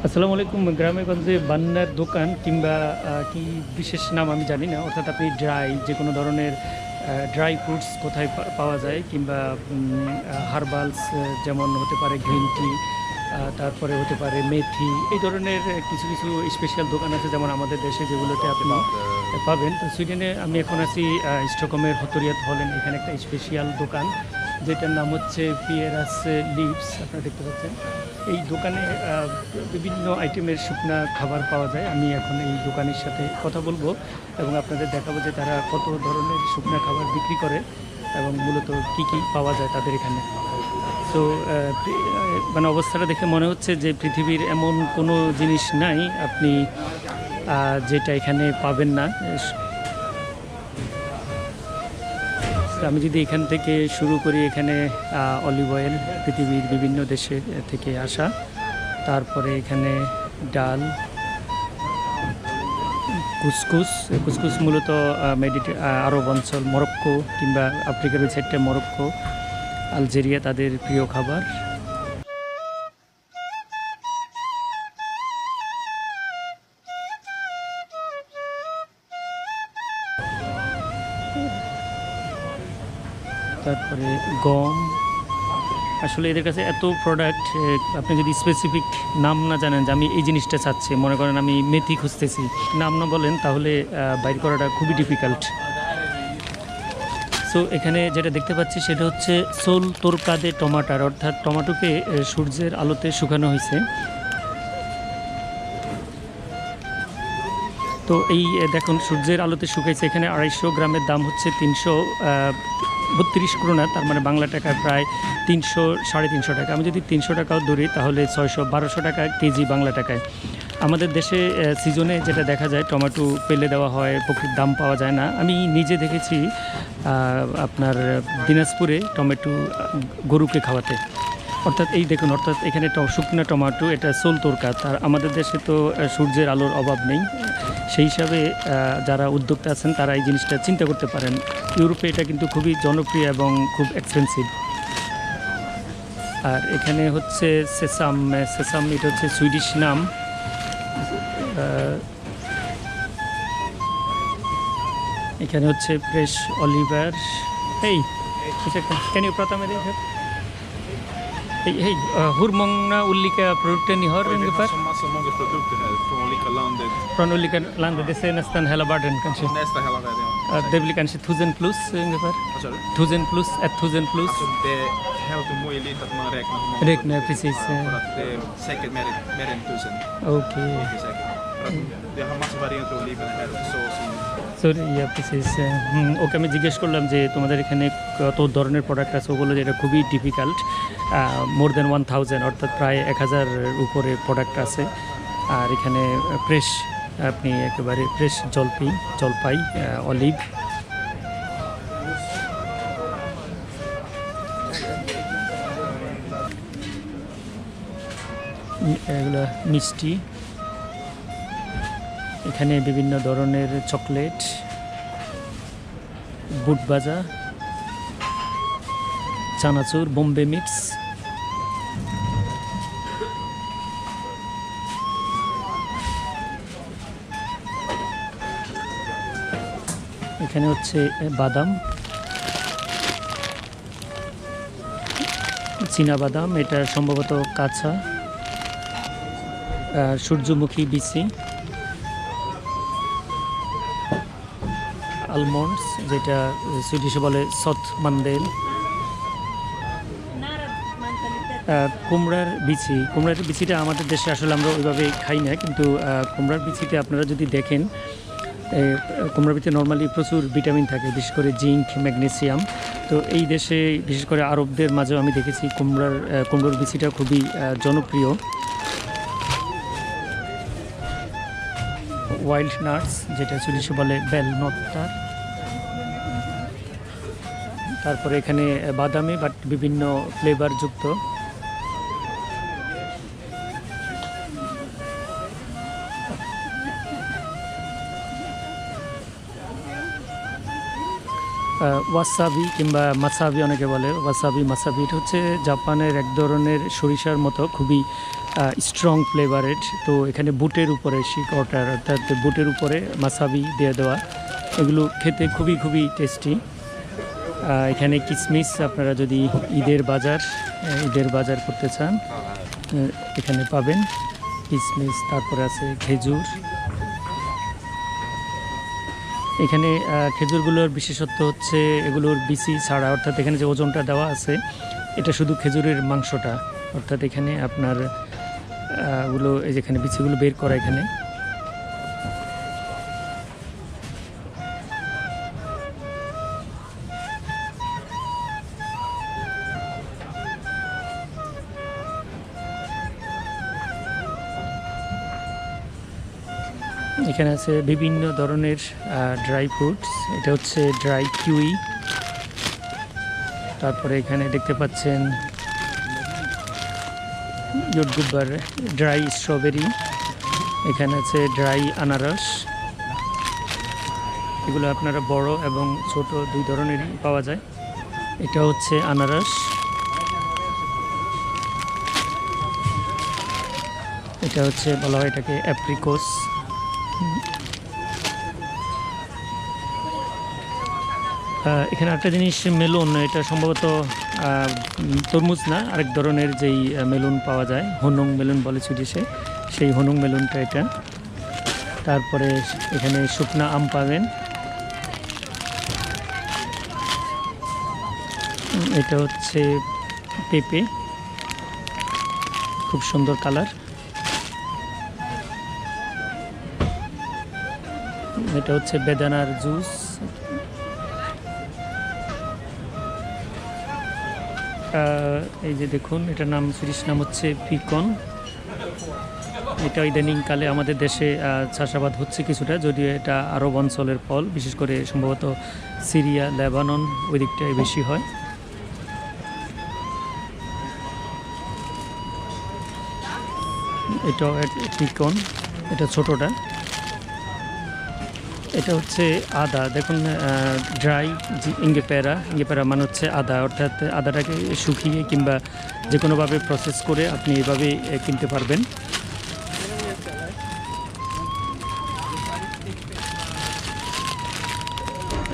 আসসালামু আলাইকুম। গ্রামে গঞ্জে বান্নার দোকান কিংবা কি বিশেষ নাম আমি জানি না। অর্থাৎ আপনি যে কোনো ধরনের ড্রাই ফ্রুটস কোথায় পাওয়া যায় কিংবা হার্বালস যেমন হতে পারে গ্রিন টি, তারপরে হতে পারে মেথি, এই ধরনের কিছু কিছু স্পেশাল দোকান আছে যেমন আমাদের দেশে যেগুলোতে আপনি পাবেন। তো সুইডেনে আমি এখন আছি স্টকহোমের হতরিয়াত হলেন, এখানে একটা স্পেশাল দোকান যেটার নাম হচ্ছে পিয়েরাস লিভস, আপনারা দেখতে পাচ্ছেন। এই দোকানে বিভিন্ন আইটেমের শুকনা খাবার পাওয়া যায়। আমি এখন এই দোকানের সাথে কথা বলবো এবং আপনাদের দেখাবো যে তারা কত ধরনের শুকনা খাবার বিক্রি করে এবং মূলত কি কি পাওয়া যায় তাদের এখানে। তো মানে অবস্থাটা দেখে মনে হচ্ছে যে পৃথিবীর এমন কোনো জিনিস নাই আপনি যেটা এখানে পাবেন না। আমি যদি এখান থেকে শুরু করি, এখানে অলিভ অয়েল পৃথিবীর বিভিন্ন দেশের থেকে আসা, তারপরে এখানে ডাল, কুসকুস। কুসকুস মূলত আরব অঞ্চল, মরক্কো কিংবা আফ্রিকার ওই সাইডটা মরক্কো, আলজেরিয়া তাদের প্রিয় খাবার। তারপরে গম। আসলে এদের কাছে এত প্রোডাক্ট, আপনি যদি স্পেসিফিক নাম না জানেন যে আমি এই জিনিসটা চাচ্ছি, মনে করেন আমি মেথি খুঁজতেছি, নাম না বলেন তাহলে বাইর করাটা খুবই ডিফিকাল্ট। সো এখানে যেটা দেখতে পাচ্ছি সেটা হচ্ছে সোল তোরকাদে টমাটার, অর্থাৎ টমাটোকে সূর্যের আলোতে শুকানো হয়েছে। তো এই দেখুন সূর্যের আলোতে শুকাইছে। এখানে 250 গ্রামের দাম হচ্ছে 332 ক্রোনা, তার মানে বাংলা টাকায় প্রায় 300-350 টাকা। আমি যদি 300 টাকাও ধরি তাহলে 600-1200 টাকা কেজি বাংলা টাকায়। আমাদের দেশে সিজনে যেটা দেখা যায় টমেটো ফেলে দেওয়া হয়, প্রকৃত দাম পাওয়া যায় না। আমি নিজে দেখেছি আপনার দিনাজপুরে টমেটো গরুকে খাওয়াতে। অর্থাৎ এই দেখুন, অর্থাৎ এখানে শুকনো টমেটো, এটা সোল তোরকা। আর আমাদের দেশে তো সূর্যের আলোর অভাব নেই, সেই হিসাবে যারা উদ্যোক্তা আছেন তারা এই জিনিসটা চিন্তা করতে পারেন। ইউরোপে এটা কিন্তু খুবই জনপ্রিয় এবং খুব এক্সপেন্সিভ। আর এখানে হচ্ছে সেসাম। সেসাম এটা হচ্ছে সুইডিশ নাম। এখানে হচ্ছে ফ্রেশ অলিভার। এই can you prata med det? Hej, hej. Hur många olika produkter ni har Oj, vi har ungefär? så många produkter här från olika landet. Från olika länder, det ser nästan hela världen kanske. Nästan hela världen, ja. Det blir kanske 1000 plus ungefär. Vad sa du? 1000 plus, 1000 plus. Alltså det är helt omöjligt att man räknar hur många Räknar, produkter. precis. Ja, för att det är säkert mer än 1000. Okej. Det är säkert. För att vi har massa varianter av oliven här och såsen. So yeah precise. Okay, আমি জিজ্ঞেস করলাম যে তোমাদের এখানে কত ধরনের product আছে। ও বললো যে এটা খুবই ডিফিকাল্ট, মোর দেন 1000, অর্থাৎ প্রায় 1000 উপরে প্রোডাক্ট আছে। আর এখানে ফ্রেশ, আপনি একেবারে ফ্রেশ জলপাই, অলিভ। এগুলো মিষ্টি। এখানে বিভিন্ন ধরনের চকলেট, বুট ভাজা, চানাচুর, বোম্বে মিক্স। এখানে হচ্ছে বাদাম, চীনা বাদাম, এটা সম্ভবত কাঁচা। সূর্যমুখী বিচি, আলমন্ডস যেটা সুইডিশে বলে সৎ মান্দেল। কুমড়ার বিচিটা আমাদের দেশে আসলে আমরা ওইভাবে খাই না, কিন্তু কুমড়ার বিচিতে আপনারা যদি দেখেন, কুমড়ার বিচিতে নর্মালি প্রচুর ভিটামিন থাকে, বিশেষ করে জিঙ্ক, ম্যাগনেসিয়াম। তো এই দেশে বিশেষ করে আরবদের মাঝেও আমি দেখেছি কুমড়োর বিচিটা খুবই জনপ্রিয়। ওয়াইল্ড নাটস যেটা সুইডিশে বলে বেলনত্তার। তারপরে এখানে বাদামি বাট বিভিন্ন ফ্লেভার যুক্ত। ওয়াসাবি কিংবা মাসাবি অনেকে বলে, ওয়াসাবি মাসাবি, এটা হচ্ছে জাপানের এক ধরনের সরিষার মতো খুবই স্ট্রং ফ্লেভারেড। তো এখানে বুটের উপরে শিকড়টার অর্থাৎ বুটের উপরে মাসাবি দিয়ে দেওয়া, এগুলো খেতে খুবই খুবই টেস্টি। এখানে কিশমিশ আপনারা যদি ঈদের বাজার করতে চান এখানে পাবেন কিশমিশ। তারপরে আছে খেজুর। এখানে খেজুরগুলোর বিশেষত্ব হচ্ছে এগুলোর বিচি ছাড়া, অর্থাৎ এখানে যে ওজনটা দেওয়া আছে এটা শুধু খেজুরের মাংসটা, অর্থাৎ এখানে আপনার ওগুলো এই যেখানে বিচিগুলো বের করা এখানে। এখানে আছে বিভিন্ন ধরনের ড্রাই ফ্রুটস। এটা হচ্ছে ড্রাই কিউই। তারপরে এখানে দেখতে পাচ্ছেন ইয়টগুব্বার ড্রাই স্ট্রবেরি। এখানে আছে ড্রাই আনারস। এগুলো আপনারা বড় এবং ছোট দুই ধরনেরই পাওয়া যায়। এটা হচ্ছে আনারস। এটা হচ্ছে বলা হয় এটাকে অ্যাপ্রিকোস। এখানে একটা জিনিস মেলন, এটা সম্ভবত তরমুজ না, আরেক ধরনের যেই মেলন পাওয়া যায়, হনুং মেলন বলে সুইডিশে, সেই হনুং মেলনটা এটা। তারপরে এখানে শুকনা আম পাবেন। এটা হচ্ছে পেঁপে, খুব সুন্দর কালার। এটা হচ্ছে বেদানার জুস। এই যে দেখুন, এটার নাম সুইডিশ নাম হচ্ছে পিকন। এটা ইদানিংকালে আমাদের দেশে চাষাবাদ হচ্ছে কিছুটা, যদিও এটা আরব অঞ্চলের ফল, বিশেষ করে সম্ভবত সিরিয়া, লেবানন ওই দিকটায় বেশি হয়। এটা পিকন, এটা ছোটটা। এটা হচ্ছে আদা। দেখুন ড্রাই ইঙ্গেপেরা মানে হচ্ছে আদা, অর্থাৎ আদাটাকে শুকিয়ে কিংবা যে কোনোভাবে প্রসেস করে আপনি এভাবে কিনতে পারবেন।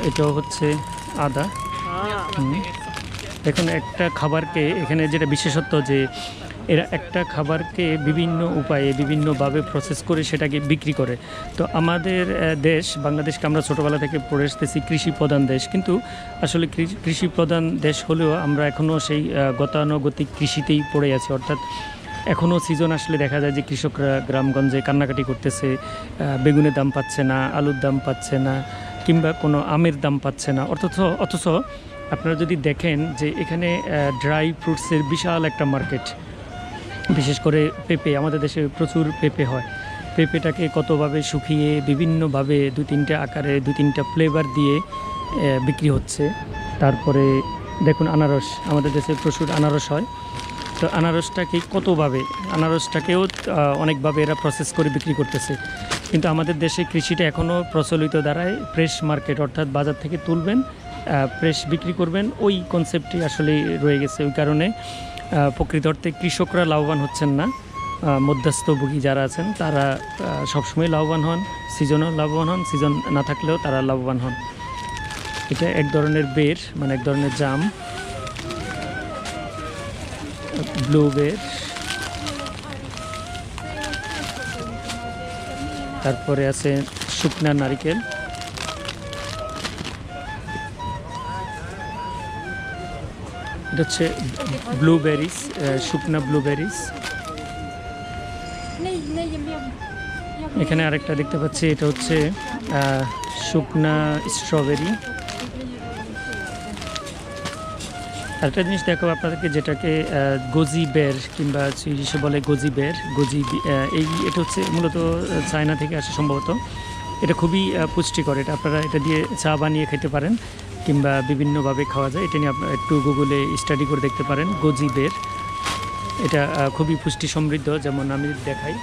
এটাও হচ্ছে আদা। দেখুন একটা খাবারকে এখানে যেটা বিশেষত্ব, যে এরা একটা খাবারকে বিভিন্ন উপায়ে বিভিন্নভাবে প্রসেস করে সেটাকে বিক্রি করে। তো আমাদের দেশ বাংলাদেশকে আমরা ছোটোবেলা থেকে পড়ে আসতেছি কৃষি প্রধান দেশ, কিন্তু আসলে কৃষি প্রধান দেশ হলেও আমরা এখনও সেই গতানুগতিক কৃষিতেই পড়ে আছি। অর্থাৎ এখনও সিজন আসলে দেখা যায় যে কৃষকরা গ্রামগঞ্জে কান্নাকাটি করতেছে, বেগুনের দাম পাচ্ছে না, আলুর দাম পাচ্ছে না, কিংবা কোনো আমের দাম পাচ্ছে না। অথচ আপনারা যদি দেখেন যে এখানে ড্রাই ফ্রুটসের বিশাল একটা মার্কেট। বিশেষ করে পেঁপে, আমাদের দেশে প্রচুর পেঁপে হয়। পেঁপেটাকে কতভাবে শুকিয়ে বিভিন্নভাবে দু তিনটা আকারে দু তিনটা ফ্লেভার দিয়ে বিক্রি হচ্ছে। তারপরে দেখুন আনারস, আমাদের দেশে প্রচুর আনারস হয়। তো আনারসটাকেও অনেকভাবে এরা প্রসেস করে বিক্রি করতেছে। কিন্তু আমাদের দেশে কৃষিটা এখনও প্রচলিত দ্বারায় ফ্রেশ মার্কেট, অর্থাৎ বাজার থেকে তুলবেন, ফ্রেশ বিক্রি করবেন, ওই কনসেপ্টটি আসলে রয়ে গেছে। ওই কারণে প্রকৃত অর্থে কৃষকরা লাভবান হচ্ছেন না, মধ্যস্থভোগী যারা আছেন তারা সবসময় লাভবান হন, সিজনেও লাভবান হন, সিজন না থাকলেও তারা লাভবান হন। এটা এক ধরনের বের, মানে এক ধরনের জাম, ব্লু বের। তারপরে আছে শুকনা নারিকেল। এটা হচ্ছে ব্লুবেরিজ, শুকনা ব্লুবেরিজ। এখানে আরেকটা দেখতে পাচ্ছি, এটা হচ্ছে শুকনা স্ট্রবেরি। আরেকটা জিনিস দেখাবো আপনাদেরকে, যেটাকে গোজি বের কিংবা সুইডিশে বলে গোজি বের, এটা হচ্ছে মূলত চায়না থেকে আসে সম্ভবত। এটা খুবই পুষ্টিকর। এটা আপনারা এটা দিয়ে চা বানিয়ে খেতে পারেন কিংবা বিভিন্নভাবে খাওয়া যায়। এটা নিয়ে আপনারা একটু গুগলে স্টাডি করে দেখতে পারেন। গোজি বের এটা খুবই পুষ্টি সমৃদ্ধ, যেমন আমি দেখাই।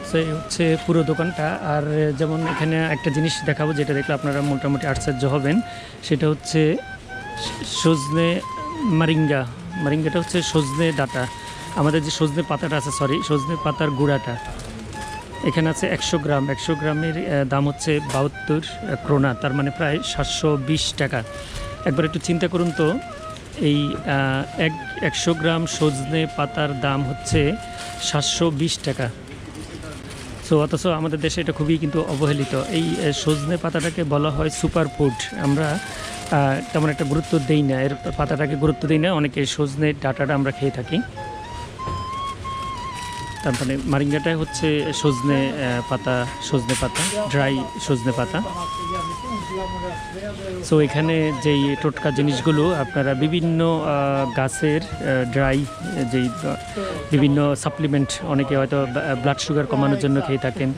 সো এই হচ্ছে পুরো দোকানটা। আর যেমন এখানে একটা জিনিস দেখাবো, যেটা দেখলে আপনারা মোটামুটি আশ্চর্য হবেন, সেটা হচ্ছে সজনে মারিঙ্গা। মারিঙ্গাটা হচ্ছে সজনে ডাঁটা, আমাদের যে সজনে পাতাটা আছে, সরি সজনে পাতার গুঁড়াটা। এখানে আছে 100 গ্রাম, 100 গ্রামের দাম হচ্ছে 72 ক্রোনা, তার মানে প্রায় 720 টাকা। একবার একটু চিন্তা করুন তো, এই 100 গ্রাম সজনে পাতার দাম হচ্ছে 720 টাকা। সো অথচ আমাদের দেশে এটা খুবই কিন্তু অবহেলিত। এই সজনে পাতাটাকে বলা হয় সুপার ফুড। আমরা তেমন একটা গুরুত্ব দেই না, এর পাতাটাকে গুরুত্ব দিই না, অনেকে সজনে ডাঁটাটা আমরা খেয়ে থাকি। তার মানে মারিঙ্গাটাই হচ্ছে সজনে সজনে পাতা, ড্রাই সজনে পাতা। সো এখানে যেই টোটকা জিনিসগুলো আপনারা বিভিন্ন গাছের ড্রাই, যেই বিভিন্ন সাপ্লিমেন্ট, অনেকে হয়তো ব্লাড সুগার কমানোর জন্য খেয়ে থাকেন।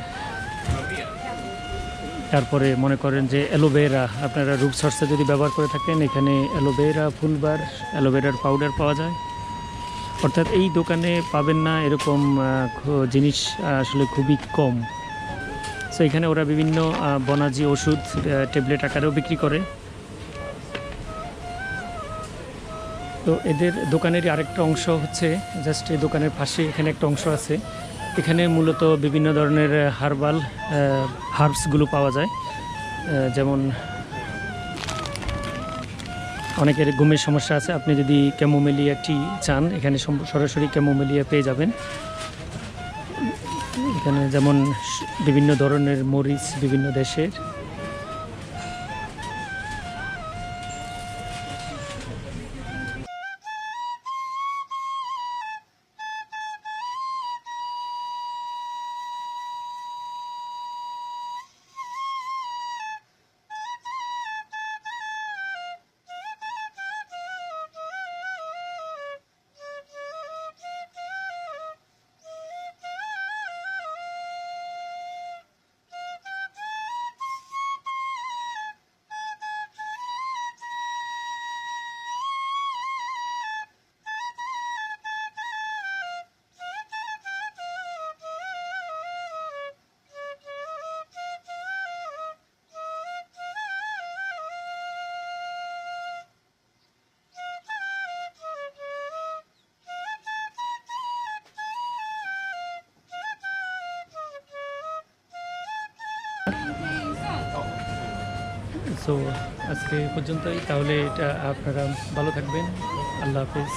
তারপরে মনে করেন যে অ্যালোভেরা, আপনারা রূপচর্চা যদি ব্যবহার করে থাকেন, এখানে অ্যালোভেরা ফুলবার, অ্যালোভেরার পাউডার পাওয়া যায়। অর্থাৎ এই দোকানে পাবেন না এরকম জিনিস আসলে খুবই কম। সো এখানে ওরা বিভিন্ন বনাজি ওষুধ ট্যাবলেট আকারেও বিক্রি করে। তো এদের দোকানেরই আরেকটা অংশ হচ্ছে জাস্ট এই দোকানের পাশে এখানে একটা অংশ আছে। এখানে মূলত বিভিন্ন ধরনের হার্বসগুলো পাওয়া যায়। যেমন অনেকের ঘুমের সমস্যা আছে, আপনি যদি ক্যামোমেলিয়া টি চান, এখানে সরাসরি ক্যামোমেলিয়া পেয়ে যাবেন। এখানে যেমন বিভিন্ন ধরনের মরিচ, বিভিন্ন দেশের। সো আজকে পর্যন্তই, তাহলে এটা আপনারা ভালো থাকবেন। আল্লাহ হাফিজ।